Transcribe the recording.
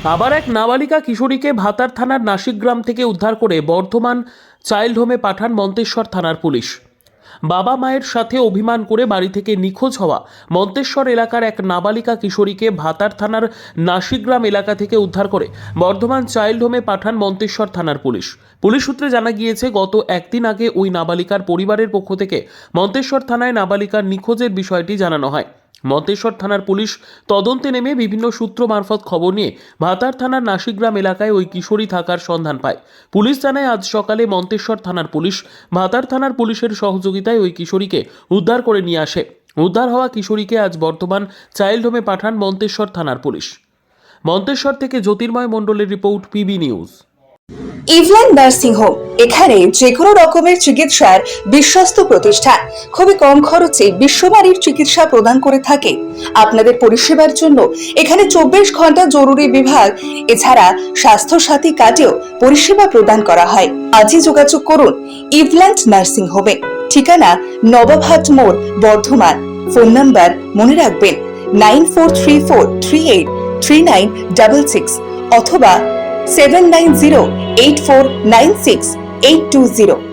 আবার এক নাবালিকা কিশোরীকে ভাতার থানার নাসিকগ্রাম থেকে উদ্ধার করে বর্ধমান চাইল্ড হোমে পাঠান মন্তেশ্বর থানার পুলিশ। বাবা মায়ের সাথে অভিমান করে বাড়ি থেকে নিখোঁজ হওয়া মন্তেশ্বর এলাকার এক নাবালিকা কিশোরীকে ভাতার থানার নাসিকগ্রাম এলাকা থেকে উদ্ধার করে বর্ধমান চাইল্ড হোমে পাঠান মন্তেশ্বর থানার পুলিশ। পুলিশ সূত্রে জানা গিয়েছে, গত একদিন আগে ওই নাবালিকার পরিবারের পক্ষ থেকে মন্তেশ্বর থানায় নাবালিকার নিখোঁজের বিষয়টি জানানো হয়। মন্তেশ্বর থানার পুলিশ তদন্তে নেমে বিভিন্ন সূত্র মারফত খবর নিয়ে ভাতার থানার নাসিকগ্রাম এলাকায় ওই কিশোরী থাকার সন্ধান পায়। পুলিশ জানায়, আজ সকালে মন্তেশ্বর থানার পুলিশ ভাতার থানার পুলিশের সহযোগিতায় ওই কিশোরীকে উদ্ধার করে নিয়ে আসে। উদ্ধার হওয়া কিশোরীকে আজ বর্ধমান চাইল্ড হোমে পাঠান মন্তেশ্বর থানার পুলিশ। মন্তেশ্বর থেকে জ্যোতির্ময় মণ্ডলের report, PB news. Eveland nursing home, এখানে যে কোনো রকমের চিকিৎসার বিশ্বস্ত প্রতিষ্ঠান, খুবই কম খরচে বিশ্বমানের চিকিৎসা প্রদান করে থাকে। আপনাদের পরিষেবার জন্য এখানে 24 ঘন্টা জরুরি বিভাগ, এছাড়া স্বাস্থ্য সাথী কার্ডেও পরিষেবা প্রদান করা হয়। আজই যোগাযোগ করুন ইভল্যান্ড নার্সিং হোমে। ঠিকানা নবাবহাট মোড়, বর্ধমান। ফোন নাম্বার মনে রাখবেন 9434383966 অথবা 7908496820।